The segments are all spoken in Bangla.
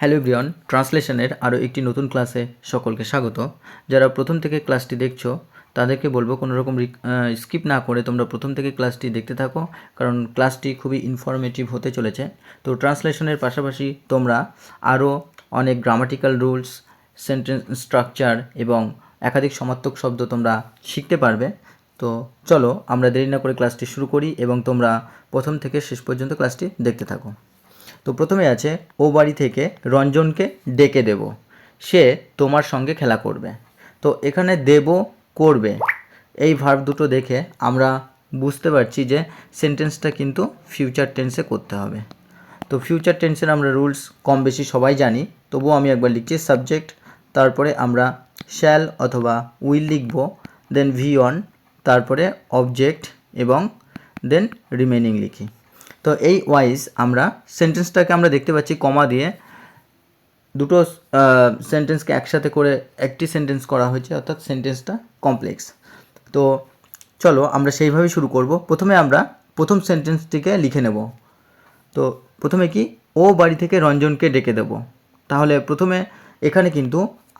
হ্যালো এভরিওয়ান, ট্রান্সলেশনের আরও একটি নতুন ক্লাসে সকলকে স্বাগত। যারা প্রথম থেকে ক্লাসটি দেখছো তাদেরকে বলবো কোনো রকম স্কিপ না করে তোমরা প্রথম থেকে ক্লাসটি দেখতে থাকো, কারণ ক্লাসটি খুবই ইনফরমেটিভ হতে চলেছে। তো ট্রান্সলেশনের পাশাপাশি তোমরা আরও অনেক গ্রামাটিক্যাল রুলস, সেন্টেন্স স্ট্রাকচার এবং একাধিক সমার্থক শব্দ তোমরা শিখতে পারবে। তো চলো আমরা দেরি না করে ক্লাসটি শুরু করি এবং তোমরা প্রথম থেকে শেষ পর্যন্ত ক্লাসটি দেখতে থাকো। তো প্রথমে আছে, ও বাড়ি থেকে রঞ্জনকে ডেকে দেব, সে তোমার সঙ্গে খেলা করবে। তো এখানে দেব, করবে, এই ভার্ব দুটো দেখে আমরা বুঝতে পারছি যে সেন্টেন্সটা কিন্তু ফিউচার টেন্সে করতে হবে। তো ফিউচার টেন্সের আমরা রুলস কম বেশি সবাই জানি, তবুও আমি একবার লিখছি সাবজেক্ট, তারপরে আমরা শ্যাল অথবা উইল লিখব, দেন ভি অন, তারপরে অবজেক্ট এবং দেন রিমেনিং লিখি। তো এই ওয়াইজ আমরা সেন্টেন্সটাকে আমরা দেখতে পাচ্ছি কমা দিয়ে দুটো সেন্টেন্সকে একসাথে করে একটি সেন্টেন্স করা হয়েছে, অর্থাৎ সেন্টেন্সটা কমপ্লেক্স। তো চলো আমরা সেইভাবেই শুরু করব। প্রথমে আমরা প্রথম সেন্টেন্সটিকে লিখে নেব। তো প্রথমে কি, ও বাড়ি থেকে রঞ্জনকে ডেকে দেব। তাহলে প্রথমে এখানে কিন্তু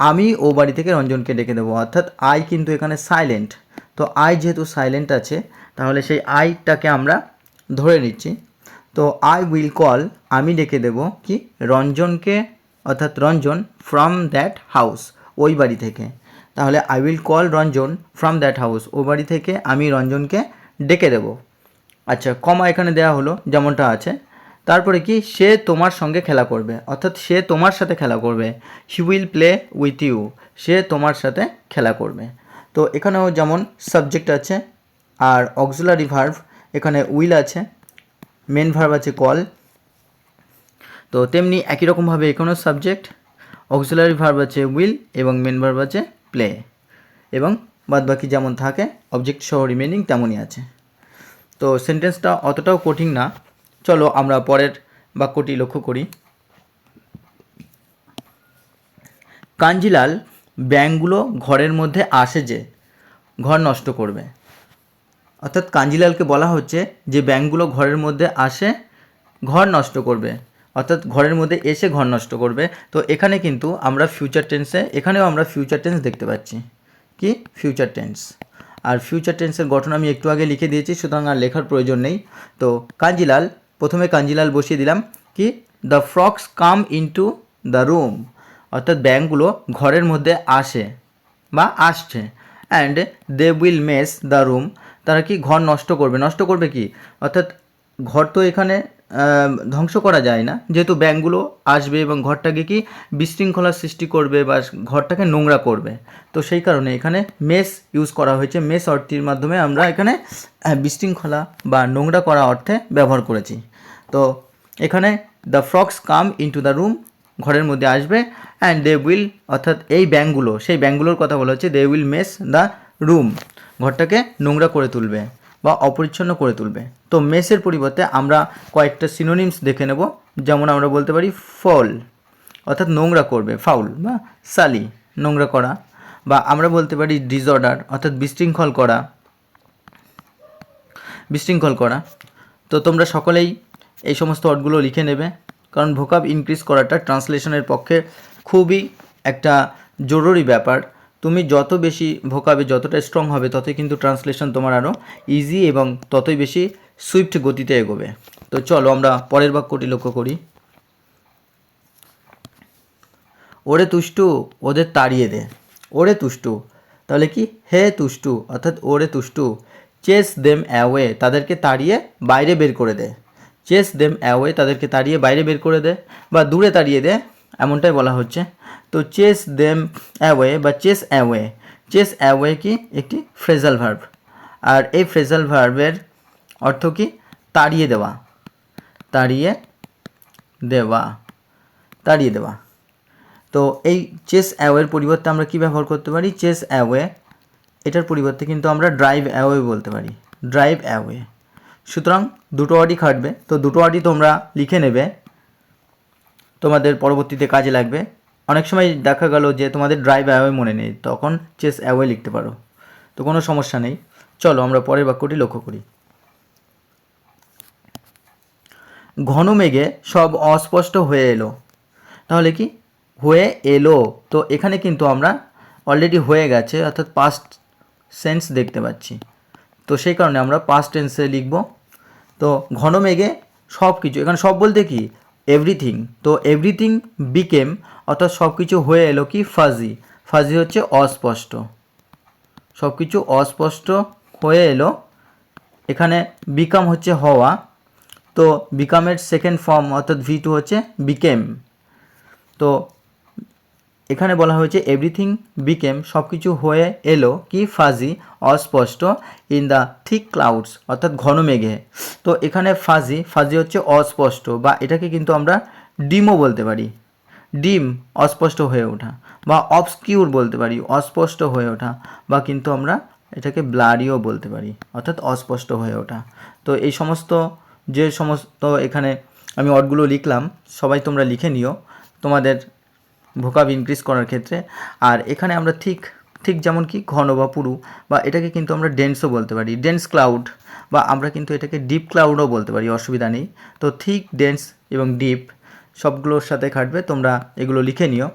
আমি ও বাড়ি থেকে রঞ্জনকে ডেকে দেবো, অর্থাৎ আই কিন্তু এখানে সাইলেন্ট। তো আই যেহেতু সাইলেন্ট আছে তাহলে সেই আইটাকে আমরা ধরে নিচ্ছি। তো আই উইল কল, আমি ডেকে দেব কি, রঞ্জনকে, অর্থাৎ রঞ্জন ফ্রম দ্যাট হাউস, ওই বাড়ি থেকে। তাহলে I will call Ranjan from that house, ও বাড়ি থেকে আমি রঞ্জনকে ডেকে দেব। আচ্ছা, কমা এখানে দেওয়া হলো যেমনটা আছে। তারপরে কি, সে তোমার সঙ্গে খেলা করবে, অর্থাৎ সে তোমার সাথে খেলা করবে। He will play with you, সে তোমার সাথে খেলা করবে। তো এখানেও যেমন সাবজেক্ট আছে আর অক্সিলারি ভার্ব, এখানে উইল আছে, মেন ভার্ব আছে কল। তো তেমনি একই রকমভাবে এখানেও সাবজেক্ট, অক্সিলারি ভার্ব আছে উইল এবং মেন ভার্ব আছে প্লে, এবং বাদবাকি যেমন থাকে অবজেক্ট সহ রিমেনিং তেমনই আছে। তো সেন্টেন্সটা অতটাও কঠিন না। চলো আমরা পরের বাক্যটি লক্ষ্য করি। কাঞ্জিলাল ব্যাঙগুলো ঘরের মধ্যে আসে যে ঘর নষ্ট করবে, অর্থাৎ কাঞ্জিলালকে বলা হচ্ছে যে ব্যাঙগুলো ঘরের মধ্যে আসে ঘর নষ্ট করবে, অর্থাৎ ঘরের মধ্যে এসে ঘর নষ্ট করবে। তো এখানে কিন্তু আমরা ফিউচার টেন্সে, এখানেও আমরা ফিউচার টেন্স দেখতে পাচ্ছি, কি ফিউচার টেন্স। আর ফিউচার টেন্সের গঠন আমি একটু আগে লিখে দিয়েছি, সুতরাং আর লেখার প্রয়োজন নেই। তো কাঞ্জিলাল, প্রথমে কাঞ্জিলাল বসিয়ে দিলাম কি, the frogs come into the room, অর্থাৎ ব্যাঙগুলো ঘরের মধ্যে আসে বা আসছে। And they will mess the room, তারা কি ঘর নষ্ট করবে। নষ্ট করবে কি, অর্থাৎ ঘর তো এখানে ধ্বংস করা যায় না, যেহেতু ব্যাঙগুলো আসবে এবং ঘরটাকে কি বিশৃঙ্খলার সৃষ্টি করবে বা ঘরটাকে নোংরা করবে। তো সেই কারণে এখানে মেস ইউজ করা হয়েছে। মেস অর্থের মাধ্যমে আমরা এখানে বিশৃঙ্খলা বা নোংরা করা অর্থে ব্যবহার করেছি। তো এখানে the frogs come into the room, ঘরের মধ্যে আসবে, অ্যান্ড দে উইল, অর্থাৎ এই ব্যাঙগুলো, সেই ব্যাঙগুলোর কথা বলা হচ্ছে, they will mess the room, ঘরটাকে নোংরা করে তুলবে বা অপরিচ্ছন্ন করে তুলবে। তো মেসের পরিবর্তে আমরা কয়েকটা সিনোনিমস দেখে নেব। যেমন আমরা বলতে পারি ফল, অর্থাৎ নোংরা করবে, ফাউল বা সালি, নোংরা করা। বা আমরা বলতে পারি ডিসঅর্ডার, অর্থাৎ বিশৃঙ্খল করা, বিশৃঙ্খল করা। তো তোমরা সকলেই এই সমস্ত ওয়ার্ডগুলো লিখে নেবে, কারণ ভোকাব ইনক্রিজ করাটা ট্রান্সলেশনের পক্ষে খুবই একটা জরুরি ব্যাপার। তুমি যত বেশি ভোকাবে যতটা স্ট্রং হবে ততই কিন্তু ট্রান্সলেশন তোমার আরও ইজি এবং ততই বেশি সুইফট গতিতে এগোবে। তো চলো আমরা পরের বাক্যটি লক্ষ্য করি। ওরে তুষ্টু, ওদের তাড়িয়ে দে। ওরে তুষ্টু, তাহলে কি, হে তুষ্টু, অর্থাৎ ওরে তুষ্টু। চেস দেম অ্যাওয়ে, তাদেরকে তাড়িয়ে বাইরে বের করে দে। চেস দেম অ্যাওয়ে, তাদেরকে তাড়িয়ে বাইরে বের করে দে বা দূরে তাড়িয়ে দে, এমনটাই বলা হচ্ছে। তো চেস দেম অ্যাওয়ে বা চেস অ্যাওয়ে, চেস অ্যাওয়ে কি একটি ফ্রেজাল ভার্ব, আর এই ফ্রেজাল ভার্বের অর্থ কি, তাড়িয়ে দেওয়া, তাড়িয়ে দেওয়া, তাড়িয়ে দেওয়া। তো এই চেস অ্যাওয়ের পরিবর্তে আমরা কি ব্যবহার করতে পারি, চেস অ্যাওয়ে, এটার পরিবর্তে কিন্তু আমরা ড্রাইভ অ্যাওয়ে বলতে পারি, ড্রাইভ অ্যাওয়ে। সুতরাং দুটো ওয়ার্ডই খাটবে। তো দুটো ওয়ার্ডই তোমরা লিখে নেবে, তোমাদের পরবর্তীতে কাজে লাগবে। অনেক সময় দেখা গেল যে তোমাদের ড্রাইভ অ্যাওয়ে মনে নেই, তখন চেস অ্যাওয়ে লিখতে পারো, তো কোনো সমস্যা নেই। চলো আমরা পরের বাক্যটি লক্ষ্য করি। ঘন মেঘে সব অস্পষ্ট হয়ে এলো, তাহলে কি হয়ে এলো, তো এখানে কিন্তু আমরা অলরেডি হয়ে গেছে অর্থাৎ পাস্ট সেন্স দেখতে পাচ্ছি, তো সেই কারণে আমরা পাস্ট টেন্সে লিখব। তো ঘন মেঘে সব কিছু, এখানে সব বলতে কি এভরিথিং, তো এভরিথিং বিকেম অর্থাৎ সব কিছু হয়ে এলো কি ফাজি, ফাজি হচ্ছে অস্পষ্ট, সব কিছু অস্পষ্ট হয়ে এলো। এখানে বিকাম হচ্ছে হওয়া, তো বিকামের সেকেন্ড ফর্ম অর্থাৎ V2 হচ্ছে বিকেম। তো এখানে বলা হয়েছে এভরিথিং বিকেম সব কিছু হয়ে এলো কি ফাজি অস্পষ্ট ইন দ্য থিক ক্লাউডস অর্থাৎ ঘন মেঘে। তো এখানে ফাজি, ফাজি হচ্ছে অস্পষ্ট, বা এটাকে কিন্তু আমরা ডিমও বলতে পারি, ডিম অস্পষ্ট হয়ে ওঠা, বা অবস্কিউর বলতে পারি অস্পষ্ট হয়ে ওঠা, বা কিন্তু আমরা এটাকে ব্লারিও বলতে পারি অর্থাৎ অস্পষ্ট হয়ে ওঠা। তো এই সমস্ত যে সমস্ত এখানে আমি ওয়ার্ডগুলো লিখলাম সবাই তোমরা লিখে নিও তোমাদের ভোকাব ইনক্রিজ করার ক্ষেত্রে। আর এখানে আমরা ঠিক ঠিক যেমন কি ঘন বা পুরু, বা এটাকে কিন্তু আমরা ডেন্সও বলতে পারি, ডেন্স ক্লাউড, বা আমরা কিন্তু এটাকে ডিপ ক্লাউডও বলতে পারি, অসুবিধা নেই। তো থিক, ডেন্স এবং ডিপ সবগুলোর সাথে খাটবে, তোমরা এগুলো লিখে নিও।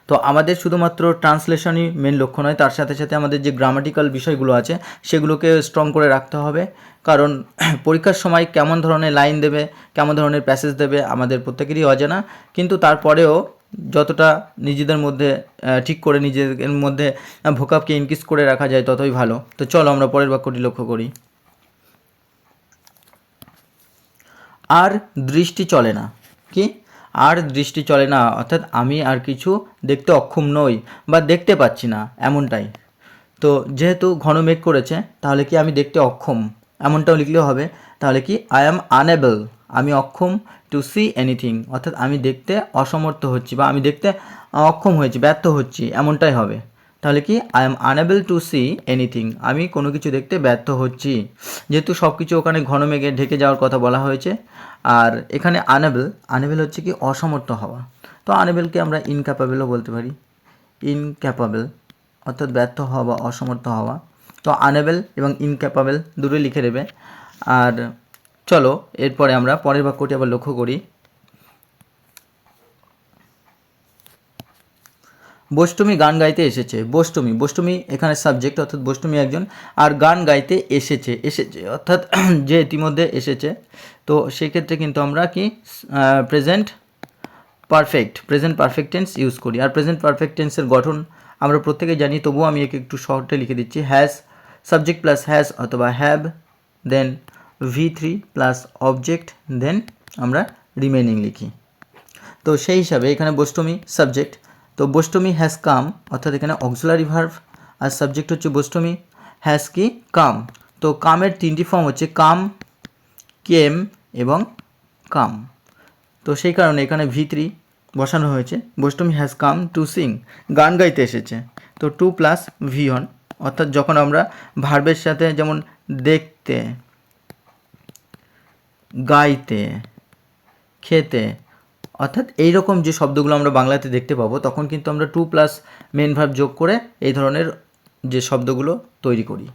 তো আমাদের শুধুমাত্র ট্রান্সলেশনই মেন লক্ষ্য নয়, তার সাথে সাথে আমাদের যে গ্রামাটিক্যাল বিষয়গুলো আছে সেগুলোকে স্ট্রং করে রাখতে হবে, কারণ পরীক্ষার সময় কেমন ধরনের লাইন দেবে, কেমন ধরনের প্যাসেজ দেবে আমাদের প্রত্যেকেরই অজানা, কিন্তু তারপরেও যতটা নিজেদের মধ্যে ঠিক করে নিজেদের মধ্যে ভোকাবকে ইনক্রিজ করে রাখা যায় ততই ভালো। তো চলো আমরা পরের বাক্যটি লক্ষ্য করি। আর দৃষ্টি চলে না, কি আর দৃষ্টি চলে না অর্থাৎ আমি আর কিছু দেখতে অক্ষম নই বা দেখতে পাচ্ছি না এমনটাই। তো যেহেতু ঘন মেঘ করেছে তাহলে কি আমি দেখতে অক্ষম এমনটাও লিখলেও হবে, তাহলে কি আই অ্যাম আনএবল, আমি অক্ষম টু সি এনিথিং অর্থাৎ আমি দেখতে অসমর্থ হচ্ছি বা আমি দেখতে অক্ষম হয়েছি, ব্যর্থ হচ্ছি এমনটাই হবে। তাহলে কি I am unable to see anything, আমি কোনো কিছু দেখতে ব্যর্থ হচ্ছি, যেহেতু সব কিছু ওখানে ঘন মেঘে ঢেকে যাওয়ার কথা বলা হয়েছে। আর এখানে আনএবল, আনএবল হচ্ছে কি অসমর্থ হওয়া, তো আনএবলকে আমরা ইনক্যাপাবেলও বলতে পারি, ইনক্যাপাবেল অর্থাৎ ব্যর্থ হওয়া বা অসমর্থ হওয়া। তো আনএবল এবং ইনক্যাপাবেল দুটোই লিখে দেবে। আর চলো এরপরে আমরা পরের বাক্যটি আবার লক্ষ্য করি। বষ্টমী গান গাইতে এসেছে, বষ্টমী, বষ্টমী এখানে সাবজেক্ট অর্থাৎ বষ্টমী একজন, আর গান গাইতে এসেছে, এসেছে অর্থাৎ যে ইতিমধ্যে এসেছে। তো সেক্ষেত্রে কিন্তু আমরা কি প্রেজেন্ট পারফেক্ট টেন্স ইউজ করি। আর প্রেজেন্ট পারফেক্ট টেন্সের গঠন আমরা প্রত্যেকেই জানি, তবুও আমি একে একটু শর্টে লিখে দিচ্ছি। হ্যাজ সাবজেক্ট প্লাস হ্যাজ অথবা have, then V3 plus object, then আমরা রিমেনিং লিখি। তো সেই হিসাবে এখানে বষ্টমী সাবজেক্ট, তো বষ্টমী হ্যাজ কাম অর্থাৎ এখানে অক্সিলারি ভার্ব, আর সাবজেক্ট হচ্ছে বষ্টমী, হ্যাজ কি কাম। তো কামের তিনটি ফর্ম হচ্ছে কাম, কেম এবং কাম। তো সেই কারণে এখানে V3 বসানো হয়েছে। বষ্টমী হ্যাজ কাম টু সিং, গান গাইতে এসেছে, তো 2 প্লাস V1 অর্থাৎ যখন আমরা ভার্বের সাথে যেমন দেখতে, গাইতে, খেতে অর্থাৎ এইরকম যে শব্দগুলো আমরা বাংলাতে দেখতে পাবো তখন কিন্তু আমরা 2 প্লাস মেন ভার্ব যোগ করে এই ধরনের যে শব্দগুলো তৈরি করি।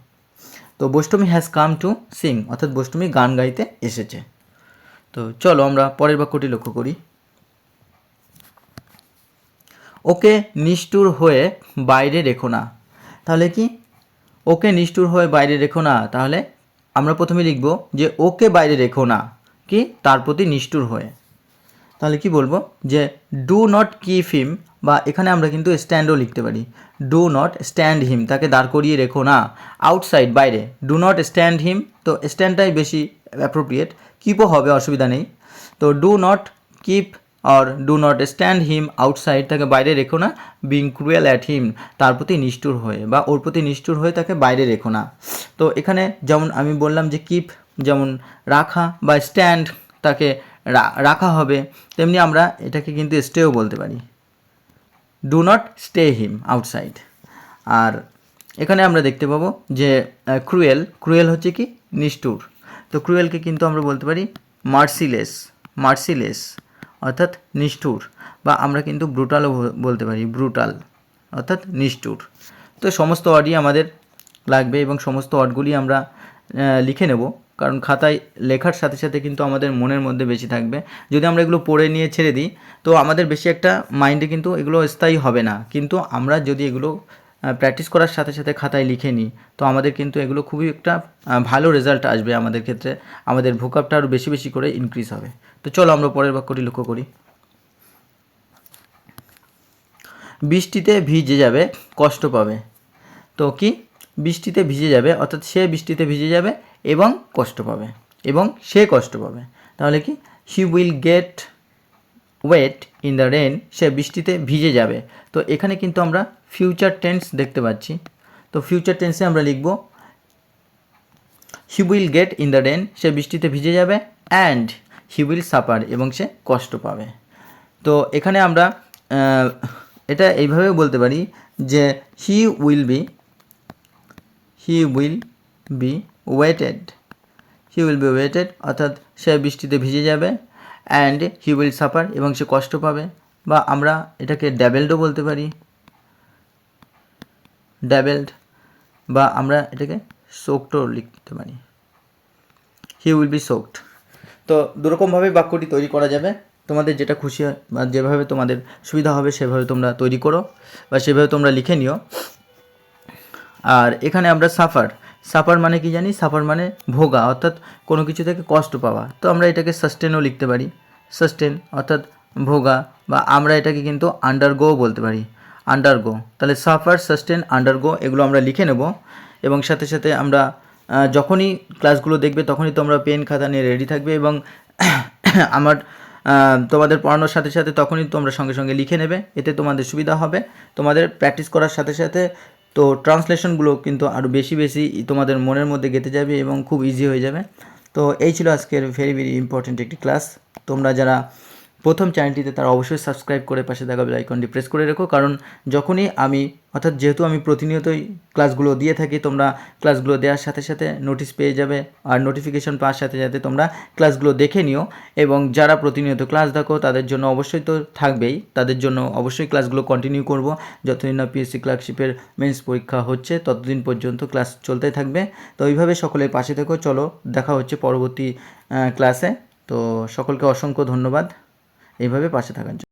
তো বষ্টমী হ্যাজ কাম টু সিং অর্থাৎ বষ্টমী গান গাইতে এসেছে। তো চলো আমরা পরের বাক্যটি লক্ষ্য করি। ওকে নিষ্ঠুর হয়ে বাইরে রেখো না, তাহলে কি ওকে নিষ্ঠুর হয়ে বাইরে রেখো না, তাহলে আমরা প্রথমে লিখব যে ওকে বাইরে রেখো না কি তার প্রতি নিষ্ঠুর হয়ে। তাহলে কি বলবো যে ডু নট কিপ হিম, বা এখানে আমরা কিন্তু স্ট্যান্ডও লিখতে পারি, ডু নট স্ট্যান্ড হিম, তাকে দাঁড় করিয়ে রেখো না আউটসাইড বাইরে, ডু নট স্ট্যান্ড হিম, তো স্ট্যান্ডটাই বেশি অ্যাপ্রোপ্রিয়েট, কিপও হবে অসুবিধা নেই। তো do not keep or do not stand him outside, তাকে বাইরে রেখো না, বিং ক্রুয়েল অ্যাট হিম, তার প্রতি নিষ্ঠুর হয়ে বা ওর প্রতি নিষ্ঠুর হয়ে তাকে বাইরে রেখো না। তো এখানে যেমন আমি বললাম যে কিপ যেমন রাখা, বা স্ট্যান্ড তাকে রাখা হবে, তেমনি আমরা এটাকে কিন্তু স্টেও বলতে পারি, do not stay him outside. আর এখানে আমরা দেখতে পাবো যে ক্রুয়েল, ক্রুয়েল হচ্ছে কি নিষ্ঠুর, তো ক্রুয়েলকে কিন্তু আমরা বলতে পারি মার্সিলেস, মার্সিলেস অর্থাৎ নিষ্ঠুর, বা আমরা কিন্তু ব্রুটালও বলতে পারি, ব্রুটাল অর্থাৎ নিষ্ঠুর। তো সমস্ত ওয়ার্ডই আমাদের লাগবে এবং সমস্ত ওয়ার্ডগুলি আমরা লিখে নেব। কারণ খাতায় লেখার সাথে সাথে কিন্তু আমাদের মনের মধ্যে বেশি থাকবে। যদি আমরা এগুলো পড়ে নিয়ে ছেড়ে দিই তো আমাদের বেশি একটা মাইন্ডে কিন্তু এগুলো স্থায়ী হবে না, কিন্তু আমরা যদি এগুলো প্র্যাকটিস করার সাথে সাথে খাতায় লিখে নিই তো আমাদের কিন্তু এগুলো খুবই একটা ভালো রেজাল্ট আসবে আমাদের ক্ষেত্রে, আমাদের ভোকাবটা আরও বেশি বেশি করে ইনক্রিজ হবে। তো চলো আমরা পরের বাক্যটি লক্ষ্য করি। বৃষ্টিতে ভিজে যাবে, কষ্ট পাবে। তো কি, বৃষ্টিতে ভিজে যাবে অর্থাৎ সে বৃষ্টিতে ভিজে যাবে এবং কষ্ট পাবে, এবং সে কষ্ট পাবে। তাহলে কি, he will get wet in the rain, সে বৃষ্টিতে ভিজে যাবে। তো এখানে কিন্তু আমরা ফিউচার টেন্স দেখতে পাচ্ছি। তো ফিউচার টেন্সে আমরা লিখব he will get in the rain, সে বৃষ্টিতে ভিজে যাবে, অ্যান্ড হি উইল সাফার, এবং সে কষ্ট পাবে। তো এখানে আমরা এটা এইভাবেও বলতে পারি যে he will be wetted, he will be wetted অর্থাৎ সে বৃষ্টিতে ভিজে যাবে, অ্যান্ড হি উইল সাফার, এবং সে কষ্ট পাবে। বা আমরা এটাকে ড্যাবেলডও বলতে পারি, ড্যাবেলড, বা আমরা এটাকে সোকডও লিখতে পারি, হি উইল বি সোকড। তো দুরকমভাবে বাক্যটি তৈরি করা যাবে, তোমাদের যেটা খুশি হয় বা যেভাবে তোমাদের সুবিধা হবে সেভাবে তোমরা তৈরি করো বা সেভাবে তোমরা লিখে নিও। আর এখানে আমরা সাফার মানে কি জানি, সাফার মানে ভোগা অর্থাৎ কোনো কিছু থেকে কষ্ট পাওয়া। তো আমরা এটাকে সাস্টেনও লিখতে পারি, সাস্টেন অর্থাৎ ভোগা, বা আমরা এটাকে কিন্তু আন্ডারগোও বলতে পারি, আন্ডারগো। তাহলে সাফার, সাস্টেন, আন্ডারগো এগুলো আমরা লিখে নেব, এবং সাথে সাথে আমরা যখনই ক্লাসগুলো দেখবে তখনই তোমরা পেন খাতা নিয়ে রেডি থাকবে, এবং আমার তোমাদের পড়ানোর সাথে সাথে তখনই তোমরা সঙ্গে সঙ্গে লিখে নেবে, এতে তোমাদের সুবিধা হবে। তোমাদের প্র্যাকটিস করার সাথে সাথে তো ট্রান্সলেশনগুলো কিন্তু আরও বেশি বেশি তোমাদের মনের মধ্যে গেঁথে যাবে এবং খুব ইজি হয়ে যাবে। তো এই ছিল আজকের ভেরি ভেরি ইম্পর্ট্যান্ট একটি ক্লাস। তোমরা যারা প্রথম চ্যানেলটিতে তারা অবশ্যই সাবস্ক্রাইব করে পাশে থাকা বেল আইকনটি প্রেস করে রেখো, কারণ যখনই আমি অর্থাৎ যেহেতু আমি প্রতিনিয়তই ক্লাসগুলো দিয়ে থাকি, তোমরা ক্লাসগুলো দেওয়ার সাথে সাথে নোটিশ পেয়ে যাবে, আর নোটিফিকেশন পাওয়ার সাথে সাথে তোমরা ক্লাসগুলো দেখে নিও। এবং যারা প্রতিনিয়ত ক্লাস দেখো তাদের জন্য অবশ্যই তো থাকবেই, তাদের জন্য অবশ্যই ক্লাসগুলো কন্টিনিউ করব যতদিন না পিএসসি ক্লার্কশিপের মেন্স পরীক্ষা হচ্ছে ততদিন পর্যন্ত ক্লাস চলতেই থাকবে। তো এইভাবে সকলের পাশে থেকো। চলো দেখা হচ্ছে পরবর্তী ক্লাসে। তো সকলকে অসংখ্য ধন্যবাদ এইভাবে পাশে থাকার জন্য।